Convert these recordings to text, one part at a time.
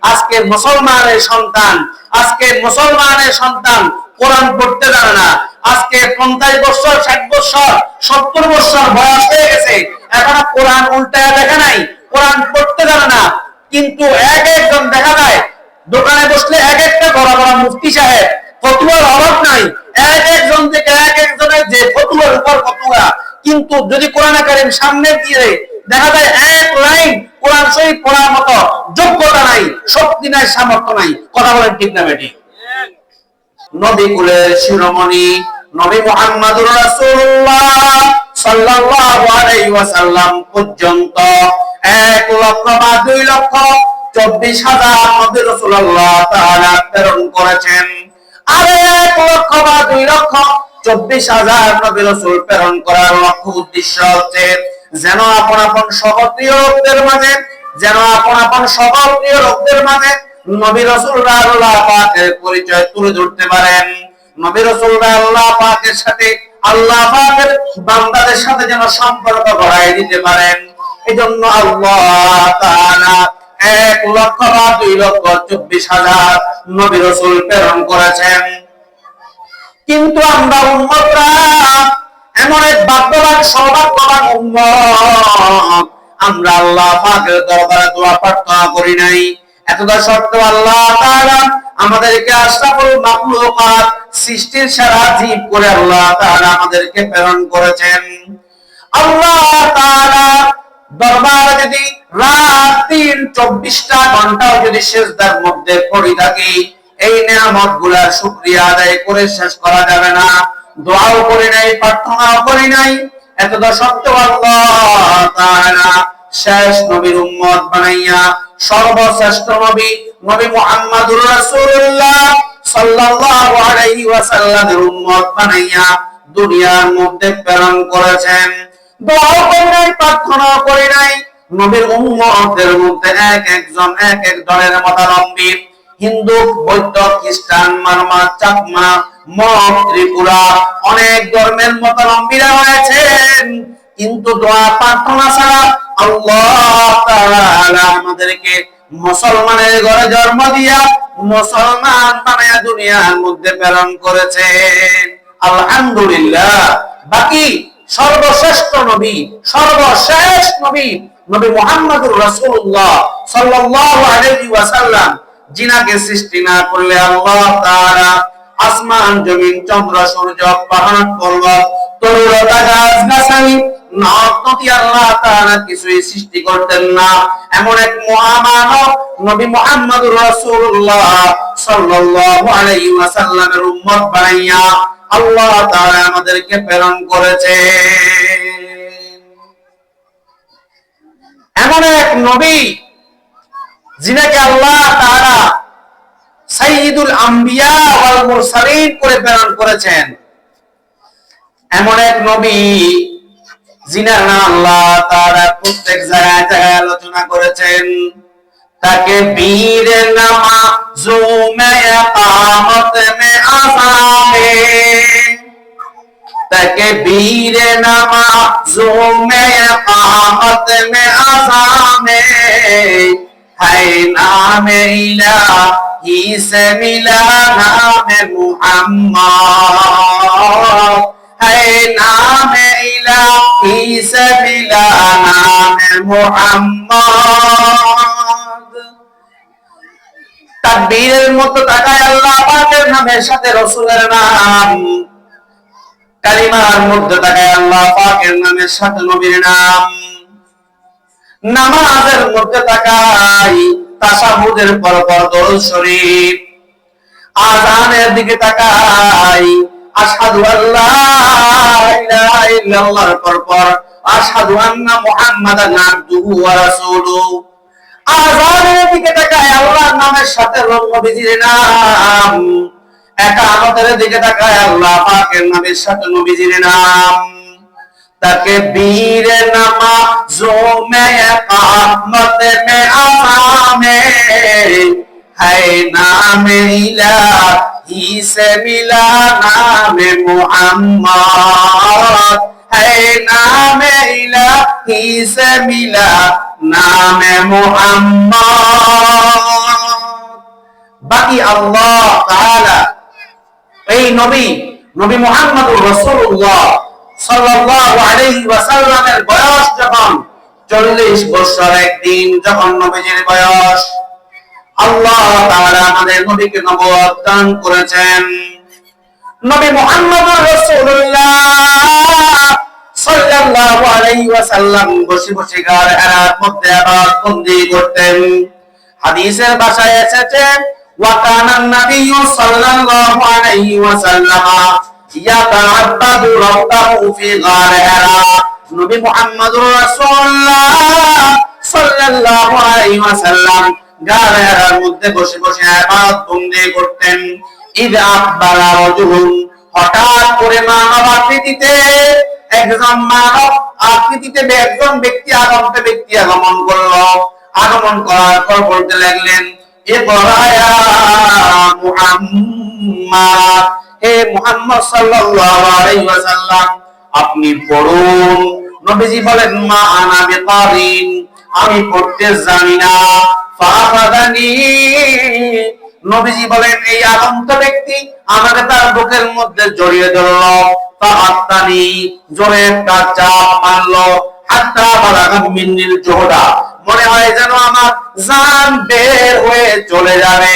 আজকে মুসলমানের সন্তান কোরআন পড়তে জানে না। আজকে 50 বছর, 60 বছর, 70 বছর বয়স হয়ে গেছে, এখনো কোরআন উল্টায় দেখে নাই, কোরআন পড়তে জানে না। কিন্তু এক একজন দেখা যায় দোকানে বসলে এক একটা বড় বড় মুফতি সাহেব, ফতোয়ার অভাব নাই, এক একজন থেকে এক একজনের যে ফতোয়ার উপর ফতোয়া। কিন্তু যদি কোরআন কারীম সামনে দিয়ে দেখা যায় এক লাইন কোরআন শরীফ পড়ার মতো যোগ্যতা নাই, শক্তি নাই, সামর্থ্য নাই। কথা বলেন ঠিক না বেঠিক? নবী কুলের শিরোমণি নবী মুহাম্মদুর রাসূলুল্লাহ সাল্লাল্লাহু আলাইহি ওয়াসাল্লাম পর্যন্ত 1 লক্ষ বা 2 লক্ষ 24,000 নবী রাসূলুল্লাহ তাআলা প্রেরণ করেছেন। আর 1 লক্ষ বা 2 লক্ষ 24,000 নবী রাসূল প্রেরণ করার লক্ষ্য উদ্দেশ্য হচ্ছে যেন আপন আপন সহপ্রিয় লোকদের মাঝে নবী রাসূলরা আল্লাহ পাকের পরিচয় তুলে ধরতে পারেন। নবী রাসূলরা আল্লাহ পাকের সাথে, আল্লাহ পাকের বান্দাদের সাথে যেন সম্পর্ক গড়ায় দিতে পারেন। এজন্য আল্লাহ তাআলা 1 লক্ষ বা 2 লক্ষ 24,000 নবী রাসূল প্রেরণ করেছেন। কিন্তু আমরা উম্মতরা এমন এক ভাগ্যবান, সৌভাগ্যবান উম্মত, আমরা আল্লাহ পাকের দরবারে দোয়া প্রার্থনা করি নাই। এতটা সত্ত্বেও আল্লাহ তাআলা আমাদেরকে আশরাফুল মাখলুকাত, সৃষ্টির সেরা জীব করে আল্লাহ তাআলা আমাদেরকে প্রেরণ করেছেন। আল্লাহ তাআলা দরবারে যদি রাত দিন 24টা ঘন্টাও যদি সিজদার মধ্যে পড়ে থাকি, এই নিয়ামতগুলোর শুকরিয়া আদায় করে শেষ করা যাবে না। দোয়াও করি নাই, প্রার্থনাও করি নাই, এতটা সত্ত্বেও আল্লাহ তাআলা শেষ নবীর উম্মত বানাইয়া সর্বশ্রেষ্ঠ নবী মুহাম্মদুর রাসূলুল্লাহ সাল্লাল্লাহু আলাইহি ওয়াসাল্লামের উম্মত বানাইয়া দুনিয়ার মধ্যে প্রেরণ করেছেন। দোয়া করি নাই, প্রার্থনা করি নাই। নবীর উম্মতের মধ্যে এক এক দলের মতাবলম্বী, হিন্দু, বৌদ্ধ, খ্রিস্টান, মারমা, চাকমা, মগ, ত্রিপুরা, অনেক ধর্মের মতাবলম্বীরা রয়েছেন। কিন্তু দোয়া প্রার্থনা ছাড়া আল্লাহ তাআলা আমাদেরকে মুসলমানের ঘরে জন্ম দিয়া মুসলমান বানায়া দুনিয়ার মধ্যে প্রেরণ করেছেন। আলহামদুলিল্লাহ। বাকি সর্বশ্রেষ্ঠ নবী, সর্বশেষ নবী মুহাম্মদুর রাসূলুল্লাহ সাল্লাল্লাহু আলাইহি ওয়াসাল্লাম, যিনাকে সৃষ্টি না করলে আল্লাহ তাআলা আসমান, জমিন, চন্দ্র, সূর্য, পাহাড়, পর্বত, তরুলতা, গাছ গাছালি, নদী আল্লাহ তাআলা কিছুই সৃষ্টি করতেন না। এমন এক মহামানব নবী মুহাম্মদুর রাসূলুল্লাহ সাল্লাল্লাহু আলাইহি ওয়াসাল্লামের উম্মত বানাইয়া আল্লাহ তাআলা আমাদেরকে প্রেরণ করেছেন। এমন এক নবী যিনাকে আল্লাহ তাআলা সাইয়্যিদুল আম্বিয়া ওয়াল মুরসালিন করে প্রেরণ করেছেন। এমন এক নবী যিনার নাম আল্লাহ তাআলা প্রত্যেক জায়গায় আলোচনা করেছেন। তাকে বীর নামাজুমে ইকামত মে আযামে, তাকে বীর নামাজুমে ইকামত মে আযামে, है नाम इलाही से मिला नाम मुहम्मद, है नाम इलाही से मिला नाम मुहम्मद। তাকবীরের মতো তাকায় আল্লাহ পাকের নামের সাথে রাসূলের নাম, কালিমার মধ্যে তাকায় আল্লাহ পাকের নামের সাথে নবীর নাম, নামাজের মধ্যে তাকাই তাশাহুদের পর দরুদ শরীফ, আযানের দিকে তাকাই আশহাদু আল্লা ইলাহা ইল্লাল্লাহর পর আশহাদু আন্না মুহাম্মাদান আবদুহু ওয়া রাসূলুহু, আযানের দিকে তাকাই আল্লাহর নামের সাথে নবীজির নাম, ইকামতের দিকে তাকাই আল্লাহ পাকের নামের সাথে নবীজির নাম। तकबीर नमाज़ों में इक़ामत में अज़ामे, है नाम इलाही से मिला नाम मुहम्मद, है नाम इलाही से मिला नाम मुहम्मद। বাকি আল্লাহ তাআলা এই নবী মুহাম্মদুর রাসূলুল্লাহ সাল্লাল্লাহু আলাইহি ওয়াসাল্লামের বয়স যখন 40 বছর একদিন যখন নবীজির বয়স, আল্লাহ তাআলা আমাদের নবীকে নবুয়ত দান করেছেন। নবী মুহাম্মদুর রাসূলুল্লাহ সাল্লাল্লাহু আলাইহি ওয়াসাল্লাম বসে বসে গার হেরার মধ্যে ইবাদত বন্দি করতেন। হাদিসের ভাষায় এসেছে ওয়া কানান নাবিয়্যু সাল্লাল্লাহু আলাইহি ওয়াসাল্লাম ইয়াতাআব্বাদু রাব্বাহু ফি গার হেরা। নবী মুহাম্মদুর রাসূলুল্লাহ সাল্লাল্লাহু আলাইহি ওয়াসাল্লাম গার হেরার মধ্যে বসে বসে ইবাদত বন্দি করতেন। ইযা আকবারা রাজুলুন, হঠাৎ করে মানব আকৃতিতে একজন মানব আকৃতিতে একজন ব্যক্তি আগমন করলো। আগমন করার পর বলতে লাগলেন, ইকরা ইয়া মুহাম্মদ, হে মুহাম্মদ সাল্লাল্লাহু আলাইহি ওয়াসাল্লাম আপনি পড়ুন। নবীজি বলেন, মা আনা বিকারিন, আমি পড়তে জানি না। ফাখাযানি, নবীজি বলেন এই আগন্ত ব্যক্তি আমাকে তার বুকের মধ্যে জড়িয়ে ধরলো। ফাআত্তানি, জোরে একটা চাপ মারলো। হাত্তা বালাগা মিন্নিল জোহদা, মনে হয় যেন আমার জান বের হয়ে চলে যাবে।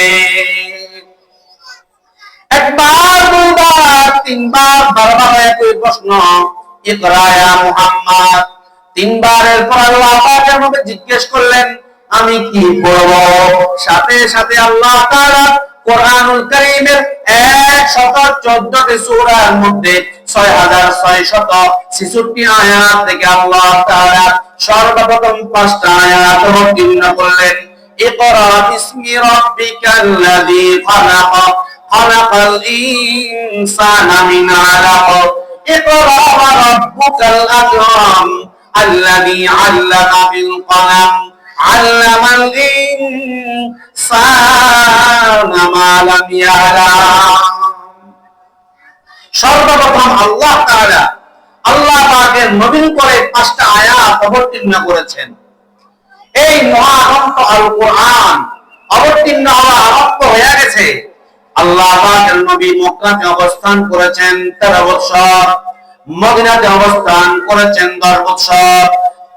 একবার দুবার তিনবার বারবার একই প্রশ্ন, ইকরা ইয়া মুহাম্মদ। তিনবারের পর আল্লাহ পাকের নবী জিজ্ঞেস করলেন, আমি কি পড়ব? সাথে সাথে আল্লাহ তাআলা কোরআনুল কারীমের 114টি সূরার মধ্যে 6666 আয়াত থেকে আল্লাহ তাআলা সর্বপ্রথম 5টা আয়াত অবতীর্ণ করলেন। ইকরা বিসমি রাব্বিকাল্লাযী খালাক, খালাকাল ইনসানা মিন আলাক, ইকরা ওয়া রাব্বুকাল আকরাম আল্লাযী আল্লামা বিল কলম, আল্লামাল ইনসানা মা লাম ইয়ালাম। সর্বপ্রথম আল্লাহ তাআলা আল্লাহ পাকের নবীর করে 5টা আয়াত অবতীর্ণ করেছেন। এই মহাগ্রন্থ আল কোরআন অবতীর্ণ হওয়া আরম্ভ হয়ে গেছে। আল্লাহ পাকের নবী মক্কাতে অবস্থান করেছেন 13 বছর, মদিনাতে অবস্থান করেছেন 10 বছর।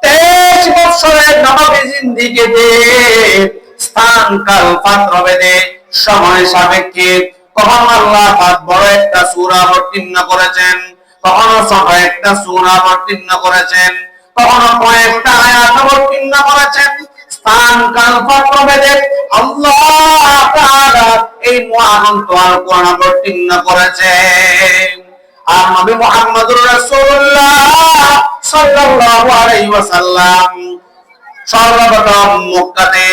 23 বছরের নবী জিন্দেগিতে স্থান কাল পাত্র ভেদে সময় সাপেক্ষে কখনো আল্লাহ পাক বড় একটা সূরা অবতীর্ণ করেছেন, কখনো ছোট একটা সূরা অবতীর্ণ করেছেন, কখনো কয়েকটা আয়াত অবতীর্ণ করেছেন। স্থান কাল পাত্র ভেদে আল্লাহ তাআলা এই মহাগ্রন্থ আল কোরআন অবতীর্ণ করেছেন। আর নবী মুহাম্মদুর রাসূলুল্লাহ সাল্লাল্লাহু আলাইহি ওয়াসাল্লাম সর্বপ্রথম মক্কাতে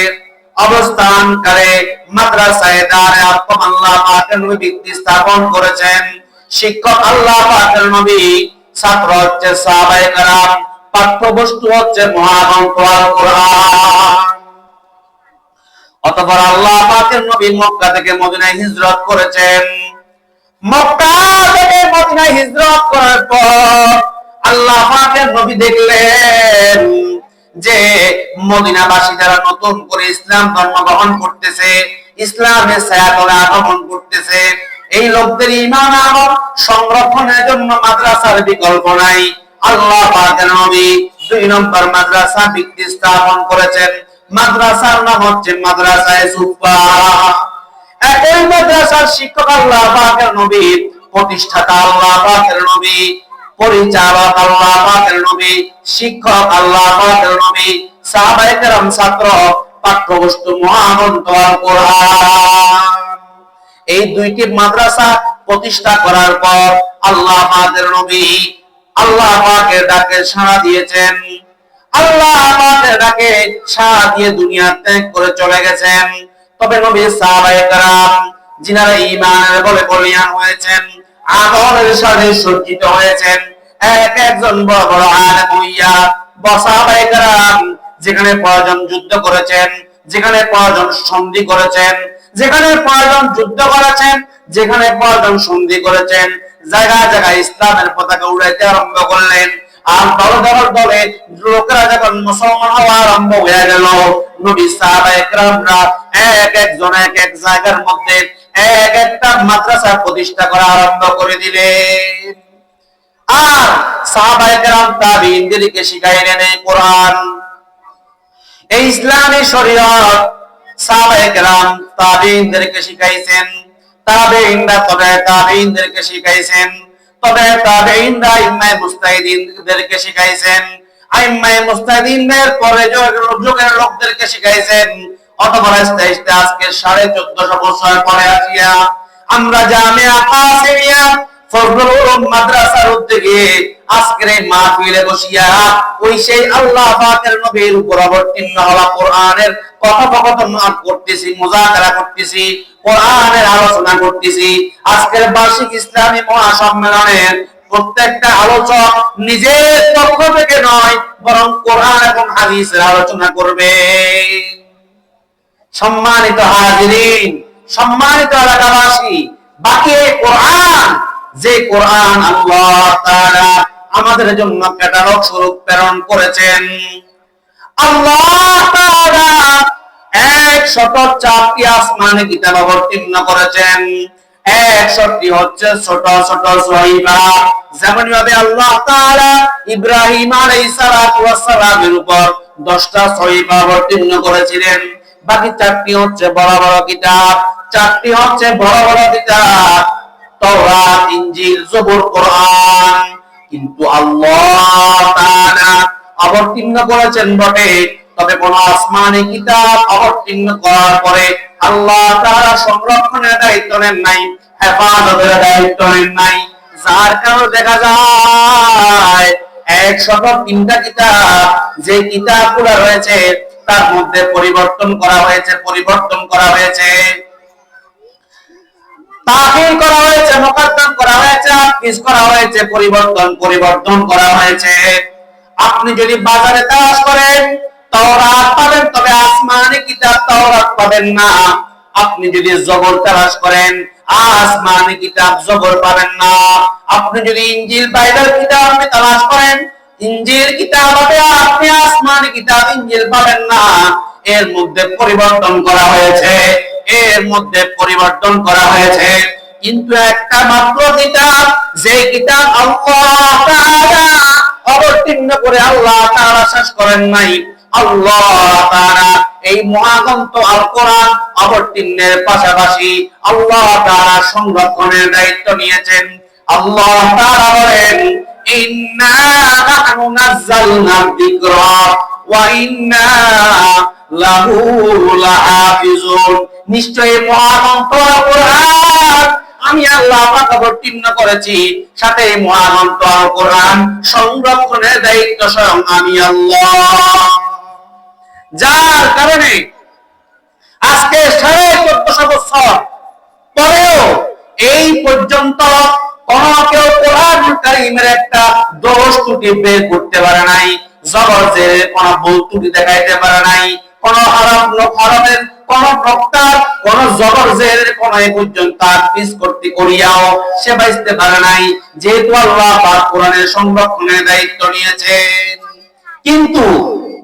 অবস্থান করে মাদ্রাসায়ে দারে আরকাম আল্লাহ পাকের নবী ভিত্তি স্থাপন করেছেন। শিক্ষক আল্লাহ পাকের নবী, ছাত্র হচ্ছে সাহাবায়ে কেরাম, পাঠ্যবস্তু হচ্ছে মহাগ্রন্থ আল কোরআন। অতঃপর আল্লাহ পাকের নবী মক্কা থেকে মদিনায় হিজরত করেছেন। মক্কা থেকে মদিনায় হিজরত করার পর আল্লাহ পাকের নবী দেখলেন যে মদিনাবাসী যারা নতুন করে ইসলাম ধর্ম গ্রহণ করতেছে, ইসলামের ছায়াতলে আগমন করতেছে, এই লোকদের ঈমান আমল সংরক্ষণের জন্য মাদ্রাসার বিকল্প নাই। আল্লাহ পাকের নবী 2 নম্বর মাদ্রাসা ভিত্তি স্থাপন করেছেন। মাদ্রাসার নাম হচ্ছে মাদ্রাসায়ে সুফা। একই মাদ্রাসার শিক্ষক আল্লাহ পাকের নবী, প্রতিষ্ঠাতা আল্লাহ পাকের নবী, পরিচালক আল্লাহ পাকের নবী, শিক্ষক আল্লাহ পাকের নবী, সাহাবায়ে কেরাম, ছাত্র, পাঠ্যবস্তু মহাগ্রন্থ আল কোরআন। এই 2টি মাদ্রাসা প্রতিষ্ঠা করার পর আল্লাহ পাকের নবী আল্লাহ পাকের ডাকে সাড়া দিয়েছেন। আল্লাহ পাকের ডাকে সাড়া দিয়ে দুনিয়া ত্যাগ করে চলে গেছেন। তবে নবীর সাহাবায়ে কেরাম যিনারা ঈমানের বলে বলিয়ান হয়েছেন, আমলের সাথে সজ্জিত হয়েছেন, একজন বড় বড় আলেম হইয়া সাহাবায়ে কেরাম যেখানে প্রয়োজন যুদ্ধ করেছেন, যেখানে প্রয়োজন সন্ধি করেছেন, যেখানে প্রয়োজন যুদ্ধ করেছেন, যেখানে প্রয়োজন সন্ধি করেছেন, জায়গায় জায়গায় ইসলামের পতাকা উড়াইতে আরম্ভ করলেন। আর দলে দলে লোকেরা যখন মুসলমান হওয়া আরম্ভ হয়ে গেল, নবী সাহাবায়ে কেরামরা এক একজন এক এক জায়গার মধ্যে এক একটা মাদ্রাসা প্রতিষ্ঠা করা আরম্ভ করে দিলেন। আর সাহাবায়ে কেরাম তাবিঈনদেরকে শিখাইলেন এই কোরআন, এই ইসলামী শরীয়ত সাহাবায়ে কেরাম তাবিঈনদেরকে শিখাইছেন, তাবিঈনরা তবে তাবিঈনদেরকে শিখাইছেন, তবে তাবিঈনরা ইমামে মুজতাহিদিনদেরকে শিখাইছেন, আইম্মায়ে মুজতাহিদিনদের পরে যুগের লোকদেরকে শিখাইছেন। অতঃপর আস্তে আস্তে আজকে 1450 বছর পরে আসিয়া আমরা জামিয়া কাসিমিয়া ফজলুল উলুম মাদ্রাসার উদ্যোগে আজকের এই মাহফিলে বসিয়া ওই সেই আল্লাহ পাকের নবীর উপর অবতীর্ণ হওয়া কোরআনের কথোপকথন করতেছি, মুযাকারা করতেছি, কোরআনের আলোচনা করতেছি। আজকের বার্ষিক ইসলামী মহাসম্মেলনের প্রত্যেকটা আলোচক নিজের পক্ষ থেকে নয়, বরং কোরআন এবং হাদিসের আলোচনা করবে। সম্মানিত হাজিরিন, সম্মানিত এলাকাবাসী, বাকি কোরআন, যে কোরআন আল্লাহ তাআলা আমাদের জন্য ক্যাটালগ স্বরূপ প্রেরণ করেছেন, আল্লাহ তাআলা 104টি আসমানি কিতাব অবতীর্ণ করেছেন। 61টি হচ্ছে ছোট ছোট সহিফা, যেমন ভাবে আল্লাহ তাআলা ইব্রাহিম আলাইহিস সালাতু ওয়াস সালামের উপর 10টা সহিফা অবতীর্ণ করেছিলেন। বাকি 4টি হচ্ছে বড় বড় কিতাব, 4টি হচ্ছে বড় বড় কিতাব, তাওরাত, ইনজিল, জবুর, কোরআন। কিন্তু আল্লাহ তাআলা অবতীর্ণ করেছেন বটে, তবে কোন আসমানি কিতাব অবতীর্ণ করার পরে আল্লাহ তাআলা সংরক্ষণের দায়িত্ব নেন নাই, হেফাজতের দায়িত্ব নেন নাই। যার কারণে দেখা যায় 103টা কিতাব, যে কিতাবগুলো রয়েছে তার মধ্যে পরিবর্তন করা হয়েছে, তাহির করা হয়েছে, মুকদ্দম করা হয়েছে, আকিস করা হয়েছে, পরিবর্তন করা হয়েছে। আপনি যদি বাজারে তালাশ করেন তাওরাত পাবেন, তবে আসমানি কিতাব তাওরাত পাবেন না। আপনি যদি জবর তালাশ করেন আসমানি কিতাব জবর পাবেন না। আপনি যদি ইনজিল বাইবেল কিতাব আপনি তালাশ করেন, ইনজিল কিতাব হবে, আপনি আসমানি কিতাব ইনজিল পাবেন না। এর মধ্যে পরিবর্তন করা হয়েছে, কিন্তু একটা মাত্র কিতাব, যে কিতাব আল্লাহ তাআলা অবতীর্ণ করে আল্লাহ তাআলা শেষ করেন নাই। আল্লাহ তাআলা এই মহাগ্রন্থ আল কোরআন অবতীর্ণের পাশাপাশি আল্লাহ তাআলা সংরক্ষণের দায়িত্ব নিয়েছেন। আল্লাহ তাআলা বলেন, ইন্না নাহনু নাযালনা যিকরা ওয়া ইন্না লাহু লাহাফিজুন। নিশ্চয়ই মহাগ্রন্থ আল কোরআন আমি আল্লাহ পাক অবতীর্ণ করেছি, সাথে মহাগ্রন্থ আল কোরআন সংরক্ষণের দায়িত্ব স্বয়ং আমি আল্লাহ। যার কারণে আজকে 1450 বছর পরেও এই পর্যন্ত কোন কেউ কোরআন কারীমের একটা দোষ ত্রুটি বের করতে পারে নাই, জবর জেরের কোন ভুল ত্রুটি দেখাইতে পারে নাই, কোন হরফের কোন প্রকার কোন জবর জেরের কোন এই পর্যন্ত তাফসীর করতে করিয়াও সে বাঁচতে পারে নাই, যেহেতু আল্লাহ পাক কোরআনের সংরক্ষণের দায়িত্ব নিয়েছেন। কিন্তু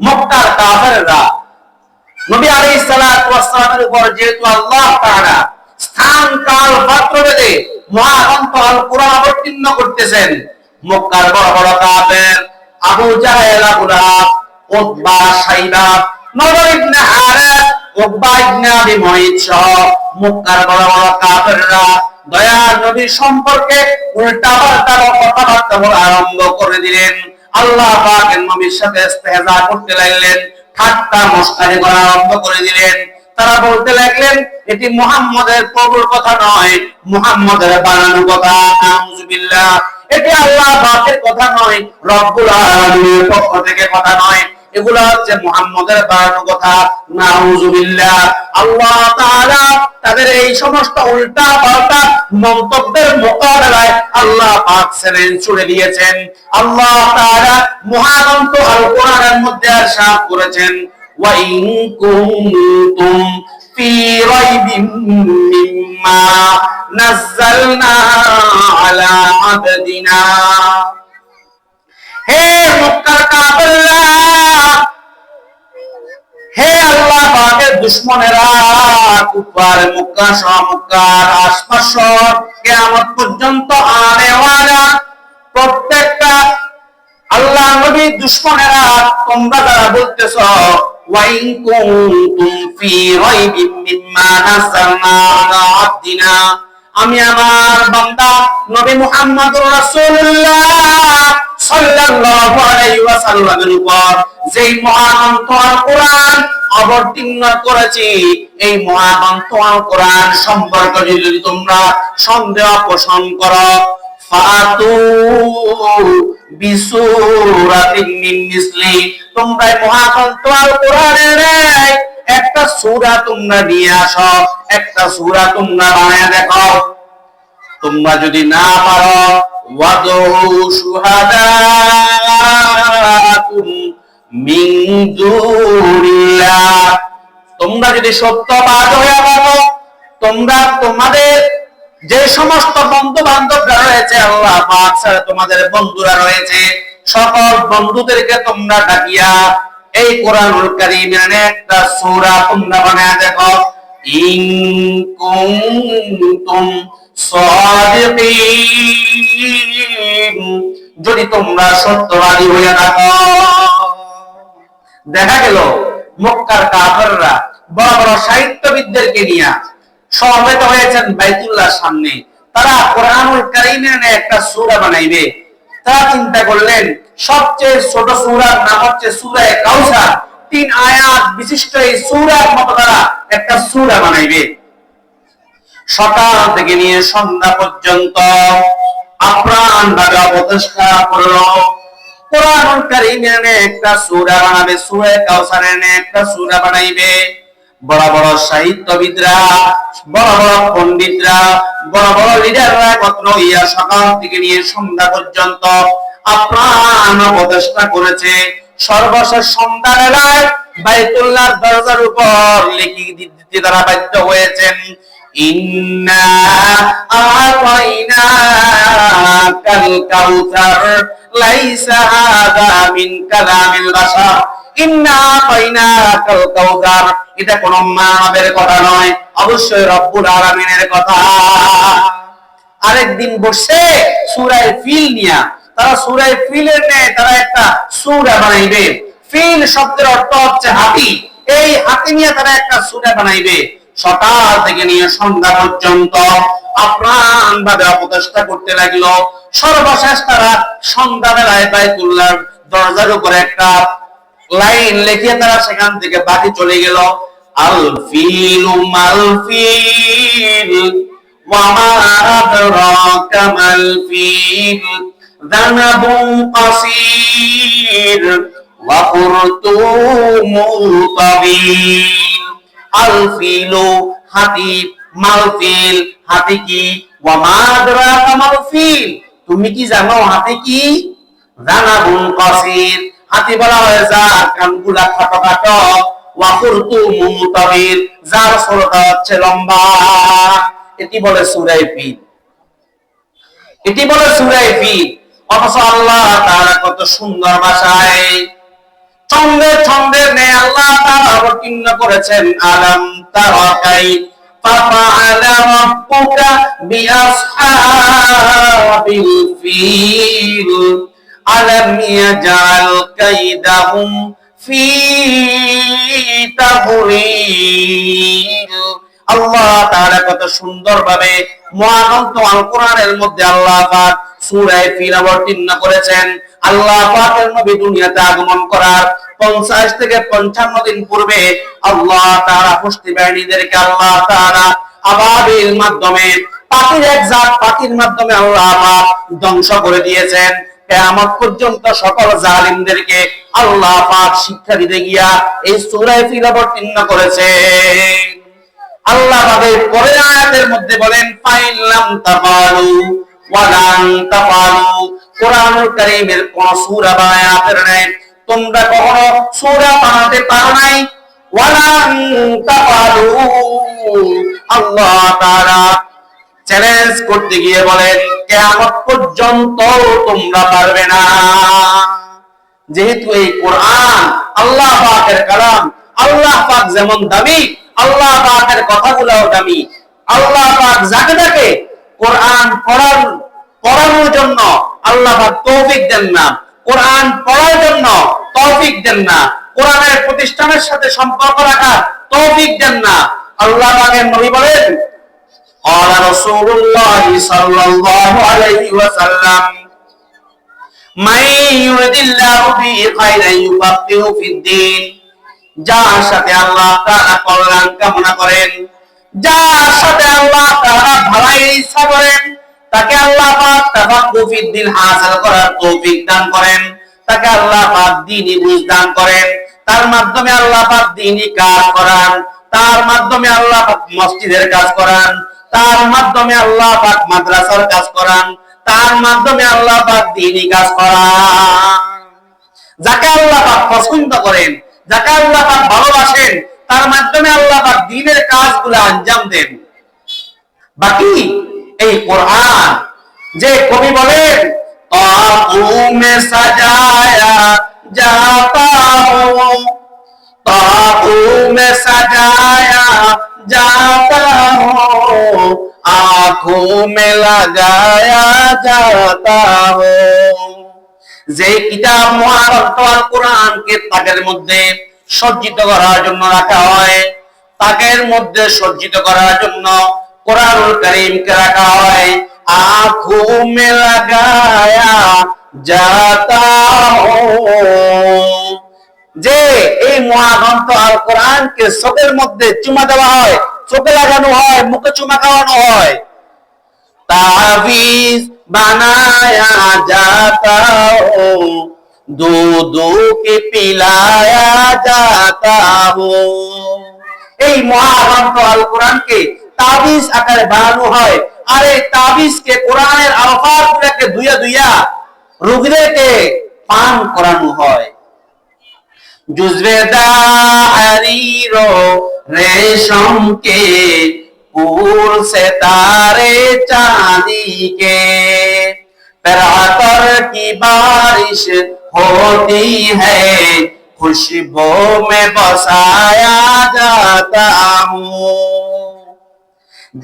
মক্কার কাফেররা নবী আলাইহিস সালাতু ওয়াস সালামের উপর যেহেতু আল্লাহ তাআলা স্থান কাল পাত্র ভেদে মহাগ্রন্থ আল কোরআন অবতীর্ণ করতেছেন, মক্কার বড় বড় কাফের আবু জাহেল, আবু লাহাব, উতবা, শাইবা, নদর ইবনে হারিস, উকবা ইবনে আবি মুঈত সহ মক্কার বড় বড় কাফেররা দয়ার নবী সম্পর্কে উল্টাপাল্টা কথাবার্তা বলা আরম্ভ করে দিলেন। আল্লাহ পাকের নবীর সাথে ইস্তেহজা করতে লাগলেন, ঠাট্টা মশকারি করা আরম্ভ করে দিলেন। তারা বলতে লাগলেন, এটি মুহাম্মদের প্রভুর কথা নয়, মুহাম্মদের বানানো কথা, নাউযুবিল্লাহ। এটি আল্লাহ পাকের কথা নয়, রব্বুল আলামিনের পক্ষ থেকে কথা নয়, এগুলো হচ্ছে মুহাম্মদের বানানো কথা, নাউযুবিল্লাহ। আল্লাহ তাআলা তাদের এই সমস্ত উল্টা পাল্টা মন্তব্যের মোকাবেলায় আল্লাহ পাক চ্যালেঞ্জ ছুড়ে দিয়েছেন। আল্লাহ তাআলা মহাগ্রন্থ আল কোরআনের মধ্যে ইরশাদ করেছেন, ওয়া ইন কুনতুম ফি রাইবিন মিম্মা নাযালনা আলা আবদিনা। হে মক্কার কাফেররা, হে আল্লাহ পাকের দুশমনেরা, কুফার মক্কা সহ মক্কার আশপাশ কিয়ামত পর্যন্ত আনেওয়ালা প্রত্যেকটা আল্লাহ নবী দুশমনেরা, তোমরা যারা বলতেছো ওয়া ইন কুনতুম ফি রাইবিন মিম্মা নাযালনা আলা আবদিনা, আমি আমার বান্দা নবী মুহাম্মদুর রাসূলুল্লাহ সাল্লাল্লাহু আলাইহি ওয়াসাল্লামের উপর যেই মহাগ্রন্থ আল কোরআন অবতীর্ণ করেছি, এই মহাগ্রন্থ আল কোরআন সম্পর্কে যদি তোমরা সন্দেহ পোষণ করো, ফাতু বিসূরাতিন মিন মিসলি, তোমরা মহাগ্রন্থ আল কোরআনের একটা সূরা তোমরা নিয়ে আসো, একটা সূরা তোমরা বানায় দেখো। তোমরা যদি না পারো, ওয়াদু শুহাদাকুম মিন দুনিল্লাহ, তোমরা যদি সত্যবাদ হয়ে বলো, তোমরা তোমাদের যে সমস্ত বন্ধু বান্ধবরা রয়েছে, আল্লাহ পাক ছাড়া তোমাদের বন্ধুরা রয়েছে, সকল বন্ধুদেরকে তোমরা ডাকিয়া এই কোরআনুল কারীমের একটা সূরা তোমরা বানায় দেখো। ইন কুনতুম সাদিকিন, যদি তোমরা সত্যবাদী হয়ে থাকো। দেখা গেল মক্কার কাফেররা বড় বড় সাহিত্যবিদদেরকে নিয়ে সমবেত হয়েছেন বাইতুল্লাহর সামনে, তারা কোরআনুল কারীমের একটা সূরা বানাইবে। তারা চিন্তা করলেন সবচেয়ে ছোট সূরার নাম হচ্ছে সূরা কাউসার, 3 আয়াত বিশিষ্ট এই সূরার মতো তারা একটা সূরা বানাইবে। সকাল থেকে নিয়ে সন্ধ্যা পর্যন্ত আপ্রাণ ভাবে অপচেষ্টা করলো, কোরআনুল কারীমের একটা সূরা বানাবে, সূরা কাউসারের একটা সূরা বানাইবে। বড় বড় সাহিত্যবিদরা, বড় বড় পণ্ডিতরা, বড় বড় লিডাররা একত্র হইয়া সকাল থেকে নিয়ে সন্ধ্যা পর্যন্ত আপ্রাণ প্রচেষ্টা করেছে। সর্বশেষ সন্ধ্যা বেলায় বাইতুল্লাহর দরজার উপর লিখে দিতে তারা বাধ্য হয়েছেন, ইন্না আতাইনাকাল কাউসার লাইসা হাযা মিন কালামিল বাশার, ইন্না আতাইনাকাল কাউসার, এটা কোন মানবের কথা নয়, অবশ্যই রব্বুল আলামিনের কথা। আরেকদিন বসে সূরা ফিল নিয়া তারা সূরা ফিলের ন্যায় তারা একটা সূরা বানাইবে। ফিল শব্দের অর্থ হচ্ছে হাতি, এই হাতি নিয়ে তারা একটা সূরা বানাইবে। সকাল থেকে নিয়ে সন্ধ্যা পর্যন্ত আপ্রাণ ভাবে অপচেষ্টা করতে লাগলো। সর্বশেষ তারা সন্ধ্যা বেলায় বাইতুল্লাহর দরজার উপরে একটা লাইন লিখে তারা সেখান থেকে বাকি চলে গেল। আল ফিলু মাল ফিল ওয়া মা আদরাকা মাল ফিল যানাবুন কাসীর ওয়া কুরতুমুন তাবিল। আল ফিলু হাতি, মাল ফিল হাতি কি, ওয়া মা আদরাকা মাল ফিল তুমি কি জানো হাতি কি? যানাবুন কাসীর হাতি বলা হয় যার কানগুলা খাটো খাটো, ওয়া কুরতুমুন তাবিল যার ছোটটা হচ্ছে লম্বা। এটি বলে সূরা ফিল, এটি বলে সূরা ফিল। অথচ আল্লাহ তাআলা কত সুন্দর ভাষায় ছন্দের ছন্দের নেই আল্লাহ তাআলা অবতীর্ণ করেছেন। আলাম তারা কাইফা ফাআলা রাব্বুকা বিআসহাবিল ফিল আলাম ইয়াজআল কাইদাহুম ফি তাদলিল। আল্লাহ তাআলা কত সুন্দরভাবে মহাগ্রন্থ আল কোরআনের মধ্যে আল্লাহ পাক সূরা ফিল অবতীর্ণ করেছেন। আল্লাহ পাকের নবী দুনিয়াতে আগমন করার 50 থেকে 55 দিন পূর্বে আল্লাহ তাআলা পুষ্টি বাহিনীদেরকে আল্লাহ তাআলা আবাবিল মাধ্যমে পাখির এক জাত পাখির মাধ্যমে আল্লাহ পাক ধ্বংস করে দিয়েছেন। কিয়ামত পর্যন্ত সকল জালিমদেরকে আল্লাহ পাক শিক্ষা দিতে গিয়া এই সূরা ফিল অবতীর্ণ করেছেন। আল্লাহ তাদের পরের আয়াতের মধ্যে বলেন, ফাইল্লাম তাফালু ওয়া লান তাফালু, কোরআনুল কারীমের কোন সূরা বা আয়াতের নেই, তোমরা কখনো সূরা বানাতে পারো নাই। ওয়া লান তাফালু, আল্লাহ তাআলা চ্যালেঞ্জ করতে গিয়ে বলেন কিয়ামত পর্যন্ত তোমরা পারবে না। যেহেতু এই কোরআন আল্লাহ পাকের কালাম, আল্লাহ পাক যেমন দামি, আল্লাহ পাকের কথাগুলোও দামি। আল্লাহ পাক যাকে যাকে কোরআন পড়ানোর জন্য আল্লাহ পাক তৌফিক দেন না, কোরআন পড়ার জন্য তৌফিক দেন না, কোরআনের প্রতিষ্ঠানের সাথে সম্পর্ক রাখার তৌফিক দেন না। আল্লাহ পাকের নবী বলেন, قال رسول الله صلى الله عليه وسلم من يرد الله به خيرا يفقهه في الدين। যার সাথে আল্লাহ তাআলা কল্যাণ কামনা করেন, যার সাথে আল্লাহ তাআলা ভালোর ইচ্ছা করেন, তাকে আল্লাহ পাক তাফাক্কুহু ফিদ দ্বীন হাসিল করার তৌফিক দান করেন, তাকে আল্লাহ পাক দ্বীনি বুঝ দান করেন, তার মাধ্যমে আল্লাহ পাক দ্বীনি কাজ করান, তার মাধ্যমে আল্লাহ পাক মসজিদের কাজ করান, তার মাধ্যমে আল্লাহ পাক মাদ্রাসার কাজ করান, তার মাধ্যমে আল্লাহ পাক দ্বীনি কাজ করান। যাকে আল্লাহ পাক পছন্দ করেন, যাকে আল্লাহ পাক ভালোবাসেন, তার মাধ্যমে আল্লাহ পাক দ্বীনের কাজগুলো আঞ্জাম দেন। বাকি এই কোরআন যে কবি বলেন, তাকু মে সাজায়া जाता हो, ताकू में सजाया जाता हो, आंखों में लगाया जाता हो। যে কিতাব মহাগ্রন্থ আল কোরআনকে তাকের মধ্যে সজ্জিত করার জন্য রাখা হয়, তাকের মধ্যে সজ্জিত করার জন্য কোরআনুল কারীমকে রাখা হয়, आंखों में लगाया जाता हो। যে এই মহাগ্রন্থ আল কোরআনকে চোখের মধ্যে চুমা দেওয়া হয়, চোখে লাগানো হয়, মুখে চুমা খাওয়ানো হয়, तावीज बनाया जाता हो, दूध के पिलाया जाता हो। এই মহাগ্রন্থ আল কোরআনকে তাবিজ আকারে বানানো হয়, আর এই তাবিজকে কোরআনের আলফাজগুলোকে ধুইয়া ধুইয়া রোগীদেরকে পান করানো হয়। जुज़्वे दारीरो रेशम के फूल से तारे चांदी के, परातर की बारिश होती है, खुशबू में बसाया जाता हूँ।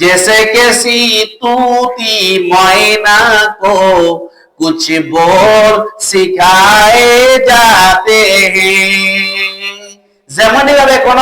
जैसे किसी तूती मैना को कुछ बोल सिखाए जाते हैं। যেমনই ভাবে কোন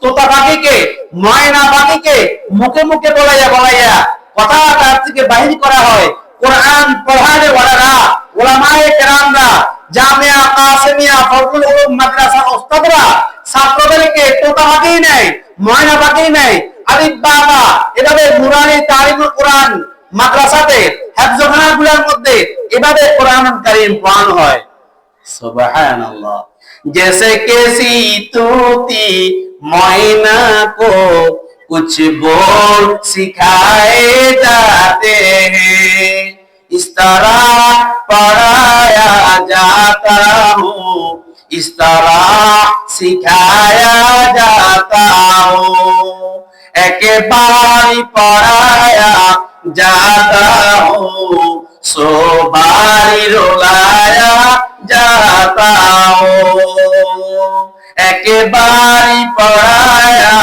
তোতা পাখিকে, ময়না পাখিকে মুখে মুখে বলাইয়া বলাইয়া কথা তার থেকে বাহির করা হয়, কোরআন পড়ালে ওলারা, উলামায়ে কেরামরা, জামিয়া কাসিমিয়া ফজলুল উলুম মাদ্রাসার ওস্তাদরা ছাত্রদেরকে তোতা পাখি নেয়, ময়না পাখি নেয়, আলিফ বা বা এভাবে নুরানি তালিমুল কোরআন মাদ্রাসাতে হেফজখানাগুলোর মধ্যে এভাবে কোরআনুল কারীম পড়ানো হয়। সুবহানাল্লাহ। जैसे किसी तूती मैना को कुछ बोल सिखाए जाते हैं, इस तरह पढ़ाया जाता हूँ, इस तरह सिखाया जाता हूँ। एक बार पढ़ाया जाता हूँ, सो बारी रुलाया जाता हो। एक बारी पढ़ाया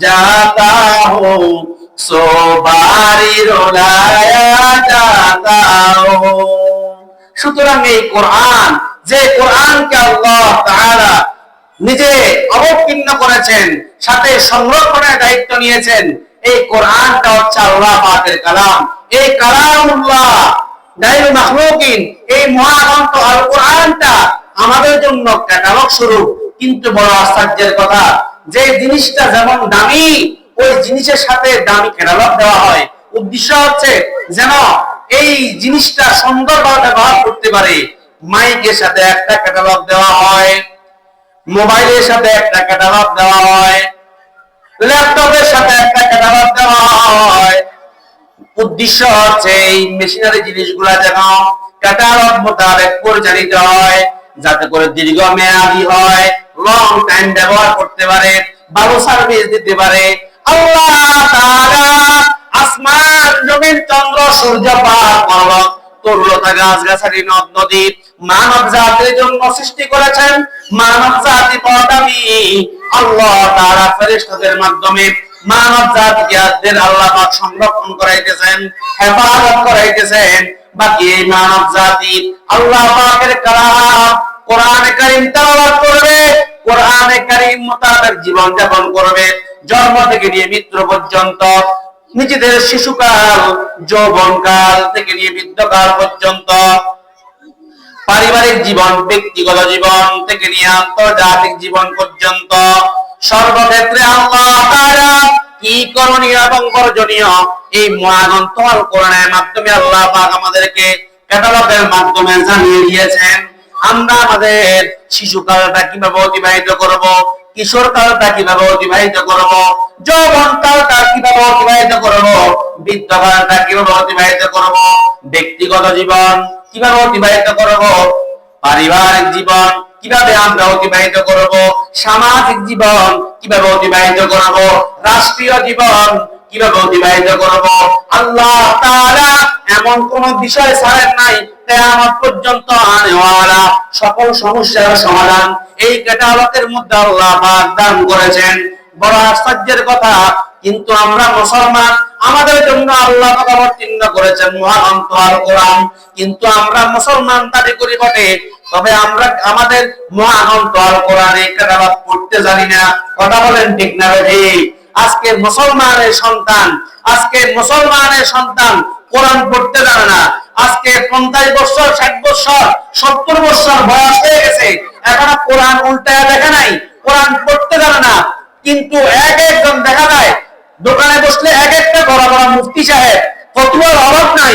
जाता हो, सो बारी रुलाया जाता हो। সুতরাং এই কোরআন, যে কোরআনকে আল্লাহ তাআলা নিজে অবতীর্ণ করেছেন, সাথে সংরক্ষণের দায়িত্ব নিয়েছেন, এই কোরআনটা হচ্ছে আল্লাহ পাকের কালাম। এই কালামুল্লাহ গায়রু মাখলুকিন, এই মহাগ্রন্থ আল কোরআনটা আমাদের জন্য ক্যাটালগ স্বরূপ। কিন্তু বড় আশ্চর্যের কথা, যে জিনিসটা যেমন দামি, ওই জিনিসের সাথে দামি ক্যাটালগ দেওয়া হয়। উদ্দেশ্য হচ্ছে যেন এই জিনিসটা সুন্দরভাবে ব্যবহার করতে পারে। মাইকের সাথে একটা ক্যাটালগ দেওয়া হয়, মোবাইলের সাথে একটা ক্যাটালগ দেওয়া হয়, ল্যাপটপের সাথে একটা ক্যাটালগ দেওয়া হয়। উদ্দেশ্য হচ্ছে এই মেশিনারি জিনিসগুলা যেন ক্যাটালগ মোতাবেক পরিচালিত হয়, যাতে করে দীর্ঘমেয়াদী হয়, লং টাইম ব্যবহার করতে পারে, ভালো সার্ভিস দিতে পারে। আল্লাহ তাআলা আসমান, জমিন, চন্দ্র, সূর্য, পাহাড়, পর্বত, তরুলতা, গাছগাছালি, নদ নদী, মানব জাতির জন্য সৃষ্টি করেছেন। মানব জাতি পদামি আল্লাহ তাআলা ফেরেশতাদের মাধ্যমে মানব জাতিকে আল্লাহ পাক সংরক্ষণ করাইতেছেন, হেফাজত করাইতেছেন। বাকি এই মানব জাতি আল্লাহ পাকের কালাম কোরআনে কারীম তেলাওয়াত করবে, কোরআনে কারীম মোতাবেক জীবন যাপন করবে, জন্ম থেকে নিয়ে মৃত্যু পর্যন্ত, নিজেদের শিশুকাল, যৌবনকাল থেকে নিয়ে বৃদ্ধকাল পর্যন্ত, পারিবারিক জীবন, ব্যক্তিগত জীবন থেকে নিয়ে আন্তর্জাতিক জীবন পর্যন্ত সর্বক্ষেত্রে আল্লাহ তাআলা কি করণীয় এবং বর্জনীয় এই মহাগ্রন্থ আল কোরআনের মাধ্যমে আল্লাহ পাক আমাদেরকে ক্যাটালগের মাধ্যমে জানিয়ে দিয়েছেন। আমরা আমাদের শিশুকালটা কিভাবে অতিবাহিত করব, কিশোর কালটা কিভাবে অতিবাহিত করব, যৌবন কালটা কিভাবে অতিবাহিত করব, বৃদ্ধ কালটা কিভাবে অতিবাহিত করব, ব্যক্তিগত জীবন কিভাবে অতিবাহিত করব, পারিবারিক জীবন কিভাবে আমরা অতিবাহিত করব, সামাজিক জীবন কিভাবে অতিবাহিত করব, রাষ্ট্রীয় জীবন কিভাবে অতিবাহিত করব, আল্লাহ তাআলা এমন কোন বিষয় ছাড়েন নাই কিয়ামত পর্যন্ত আনেওয়ালা সকল সমস্যার সমাধান এই ক্যাটালগের মধ্যে আল্লাহ পাক দান করেছেন। বড় আশ্চর্যের কথা, কিন্তু আমরা মুসলমান, আমাদের জন্য আল্লাহ পাক অবতীর্ণ করেছেন মহাগ্রন্থ আল কোরআন, কিন্তু আমরা মুসলমান দাবি করি বটে, তবে আমরা আমাদের মহাগ্রন্থ আল কোরআনে ক্যাটালগ পড়তে জানি না। কথা বলেন ঠিক না ঠিক? আজকে মুসলমানের সন্তান কোরআন পড়তে জানে না। আজকে 50 বছর, 60 বছর, 70 বছর বয়স হয়ে গেছে, এখনো কোরআন উল্টায় দেখে নাই, কোরআন পড়তে জানে না। কিন্তু এক একজন দেখা যায় দোকানে বসলে এক একটা বড় বড় মুফতি সাহেব, ফতোয়ার অভাব নাই,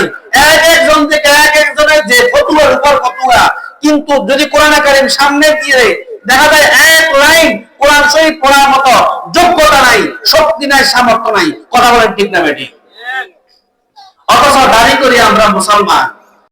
এক একজন থেকে এক একজনের যে ফতোয়ার উপর ফতোয়া। কিন্তু যদি কোরআন কারীম সামনে দিয়ে দেখা যায় এক লাইন কোরআন শরীফ পড়ার মতো যোগ্যতা নাই, শক্তি নাই, সামর্থ্য নাই। কথা বলেন ঠিক না বেঠিক? অথচ দাবি করি আমরা মুসলমান।